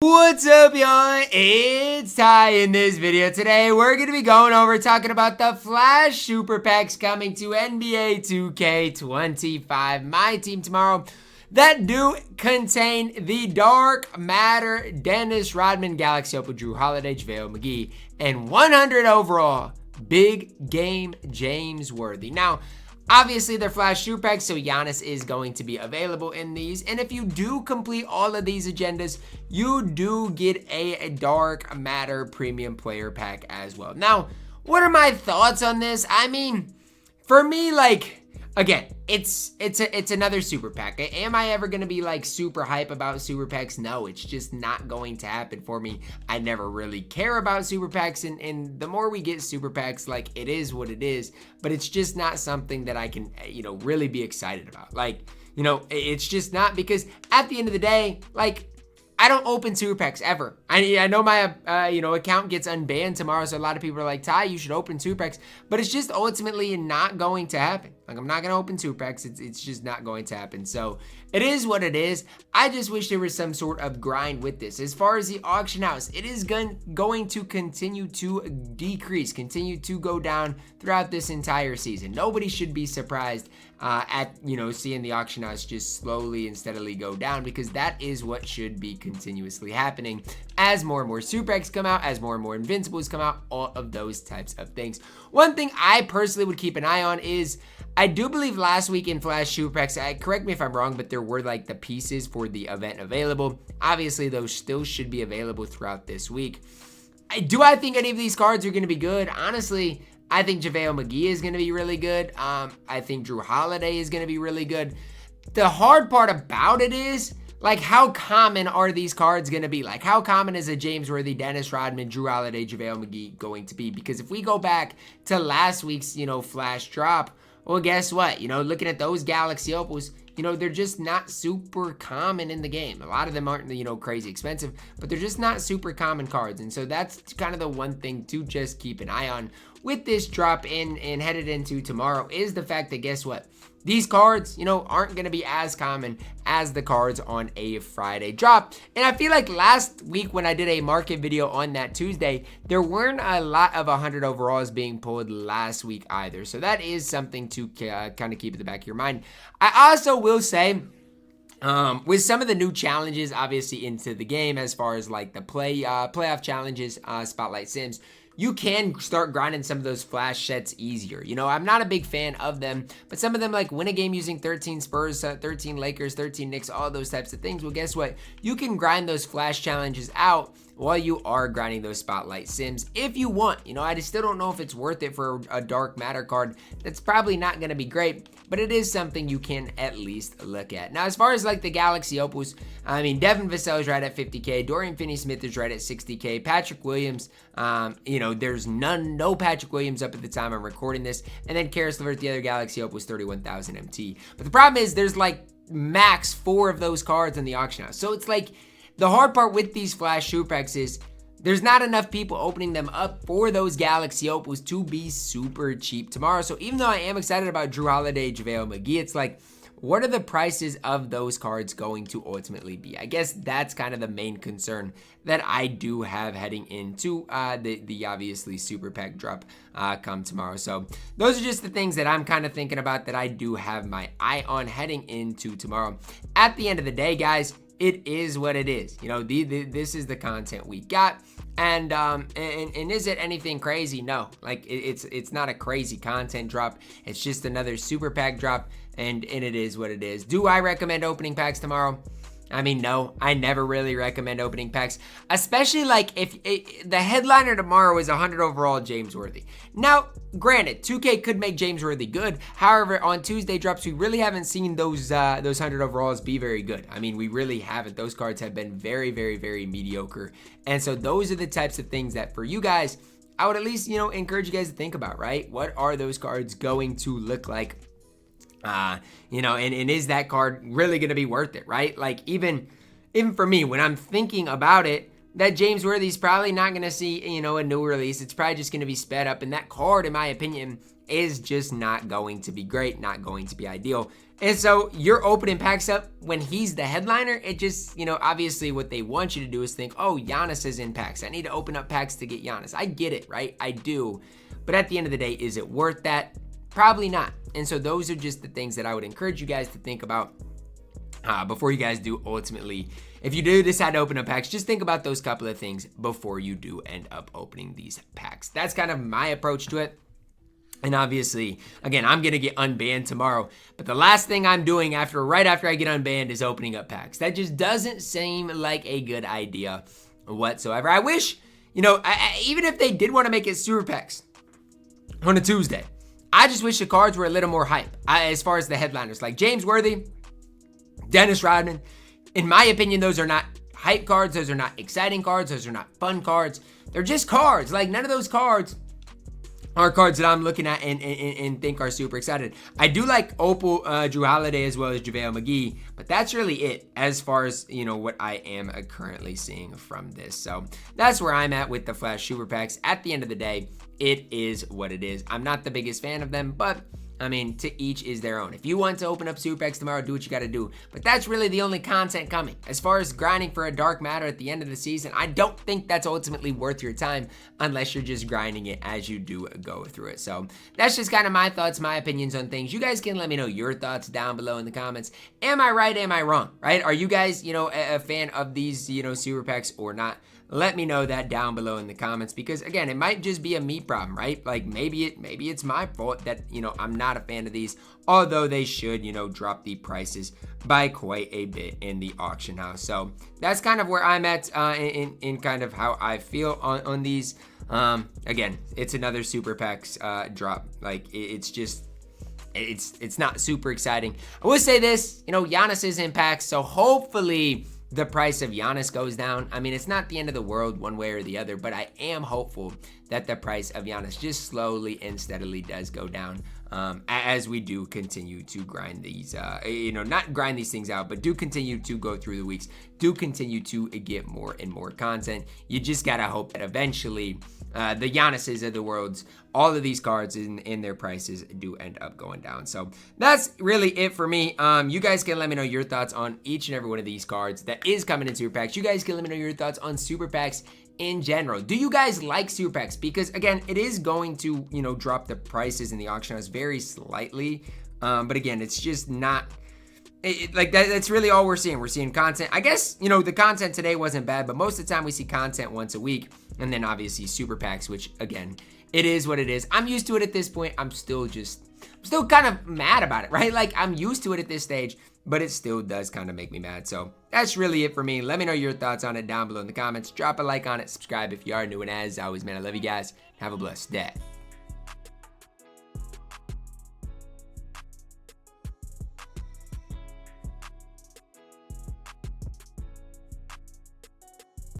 What's up, y'all? It's Ty. In this video today, we're going to be going over talking about the Flash Super Packs coming to NBA 2K25 MyTEAM tomorrow that do contain the Dark Matter Dennis Rodman, Galaxy Opal, Jrue Holiday, JaVale McGee, and 100 overall big game James Worthy. Now, obviously, they're Flash Super Packs, so Giannis is going to be available in these. And if you do complete all of these agendas, you do get a Dark Matter Premium Player Pack as well. Now, what are my thoughts on this? I mean, for me, like, again, it's another Super Pack. Am I ever going to be, like, super hype about Super Packs? No, it's just not going to happen for me. I never really care about Super Packs, and the more we get Super Packs, like, it is what it is, but it's just not something that I can, really be excited about. Like, it's just not, because at the end of the day, like, I don't open Super Packs ever. I know my account gets unbanned tomorrow, so a lot of people are like, Ty, you should open Super Packs, but it's just ultimately not going to happen. Like, I'm not going to open Super Packs. It's just not going to happen. So it is what it is. I just wish there was some sort of grind with this. As far as the auction house, it is going to continue to decrease, continue to go down throughout this entire season. Nobody should be surprised at seeing the auction house just slowly and steadily go down, because that is what should be continuously happening as more and more Super Packs come out, as more and more Invincibles come out, all of those types of things. One thing I personally would keep an eye on is, I do believe last week in Flash Super Packs, correct me if I'm wrong, but there were like the pieces for the event available. Obviously, those still should be available throughout this week. Do I think any of these cards are going to be good? Honestly, I think JaVale McGee is going to be really good. I think Jrue Holiday is going to be really good. The hard part about it is, like, how common are these cards going to be? Like, how common is a James Worthy, Dennis Rodman, Jrue Holiday, JaVale McGee going to be? Because if we go back to last week's, Flash drop, well, guess what? Looking at those Galaxy Opals, they're just not super common in the game. A lot of them aren't, crazy expensive, but they're just not super common cards. And so that's kind of the one thing to just keep an eye on with this drop in and headed into tomorrow, is the fact that, guess what? These cards, aren't going to be as common as the cards on a Friday drop. And I feel like last week when I did a market video on that Tuesday, there weren't a lot of 100 overalls being pulled last week either. So that is something to kind of keep in the back of your mind. I also will say, with some of the new challenges, obviously, into the game, as far as like the playoff challenges, Spotlight Sims, you can start grinding some of those flash sets easier. I'm not a big fan of them, but some of them, like win a game using 13 Spurs, 13 Lakers, 13 Knicks, all those types of things. Well, guess what? You can grind those flash challenges out while you are grinding those Spotlight Sims if you want. I just still don't know if it's worth it for a Dark Matter card. That's probably not going to be great, but it is something you can at least look at. Now, as far as like the Galaxy Opals, I mean, Devin Vassell is right at 50K. Dorian Finney-Smith is right at 60K. Patrick Williams, there's no Patrick Williams up at the time I'm recording this. And then Karis LeVert, the other Galaxy Opal, was 31,000 MT. But the problem is there's like max 4 of those cards in the auction house. So it's like, the hard part with these Flash Super Packs is there's not enough people opening them up for those Galaxy Opals to be super cheap tomorrow. So even though I am excited about Jrue Holiday, JaVale McGee, it's like, what are the prices of those cards going to ultimately be? I guess that's kind of the main concern that I do have heading into the obviously Super Pack drop come tomorrow. So those are just the things that I'm kind of thinking about that I do have my eye on heading into tomorrow. At the end of the day, guys, it is what it is. This is the content we got. And is it anything crazy? No. Like, it's not a crazy content drop. It's just another Super Pack drop, and it is what it is. Do I recommend opening packs tomorrow? I mean, no, I never really recommend opening packs, especially like if the headliner tomorrow is 100 overall James Worthy. Now, granted, 2K could make James Worthy good. However, on Tuesday drops, we really haven't seen those 100 overalls be very good. I mean, we really haven't. Those cards have been very, very, very mediocre. And so those are the types of things that for you guys, I would at least, encourage you guys to think about, right? What are those cards going to look like? And is that card really going to be worth it, right? Like, even for me, when I'm thinking about it, that James Worthy's probably not going to see, a new release. It's probably just going to be sped up. And that card, in my opinion, is just not going to be great, not going to be ideal. And so you're opening packs up when he's the headliner. It just, obviously what they want you to do is think, oh, Giannis is in packs. I need to open up packs to get Giannis. I get it, right? I do. But at the end of the day, is it worth that? Probably not. And so those are just the things that I would encourage you guys to think about before you guys do ultimately. If you do decide to open up packs, just think about those couple of things before you do end up opening these packs. That's kind of my approach to it. And obviously, again, I'm going to get unbanned tomorrow. But the last thing I'm doing right after I get unbanned is opening up packs. That just doesn't seem like a good idea whatsoever. I wish, even if they did want to make it super packs on a Tuesday, I just wish the cards were a little more hype as far as the headliners. Like James Worthy, Dennis Rodman. In my opinion, those are not hype cards. Those are not exciting cards. Those are not fun cards. They're just cards. Like none of those cards are cards that I'm looking at and think are super excited. I do like Opal, Jrue Holiday, as well as JaVale McGee, but that's really it as far as, what I am currently seeing from this. So that's where I'm at with the Flash Super Packs. At the end of the day, it is what it is. I'm not the biggest fan of them, but to each is their own. If you want to open up Super Packs tomorrow, do what you got to do. But that's really the only content coming. As far as grinding for a dark matter at the end of the season, I don't think that's ultimately worth your time unless you're just grinding it as you do go through it. So that's just kind of my thoughts, my opinions on things. You guys can let me know your thoughts down below in the comments. Am I right? Am I wrong? Right? Are you guys, a fan of these, Super Packs or not? Let me know that down below in the comments, because again, it might just be a me problem, right? Like maybe it's my fault that, I'm not a fan of these, although they should, drop the prices by quite a bit in the auction house. So that's kind of where I'm at in kind of how I feel on these. Again, it's another Super Packs drop. Like it's just, it's not super exciting. I will say this, Giannis is in packs, so hopefully the price of Giannis goes down. It's not the end of the world one way or the other, but I am hopeful that the price of Giannis just slowly and steadily does go down as we do continue to grind these, not grind these things out, but do continue to go through the weeks, do continue to get more and more content. You just gotta hope that eventually the Giannis's of the worlds, all of these cards in their prices do end up going down. So that's really it for me. You guys can let me know your thoughts on each and every one of these cards that is coming in Super Packs. You guys can let me know your thoughts on Super Packs in general. Do you guys like Super Packs? Because again, it is going to, drop the prices in the auction house very slightly. But again, it's just not that's really all we're seeing. We're seeing content. I guess, the content today wasn't bad, but most of the time we see content once a week. And then obviously Super Packs, which again, it is what it is. I'm used to it at this point. I'm still kind of mad about it, right? Like I'm used to it at this stage, but it still does kind of make me mad. So that's really it for me. Let me know your thoughts on it down below in the comments. Drop a like on it. Subscribe if you are new. And as always, man, I love you guys. Have a blessed day.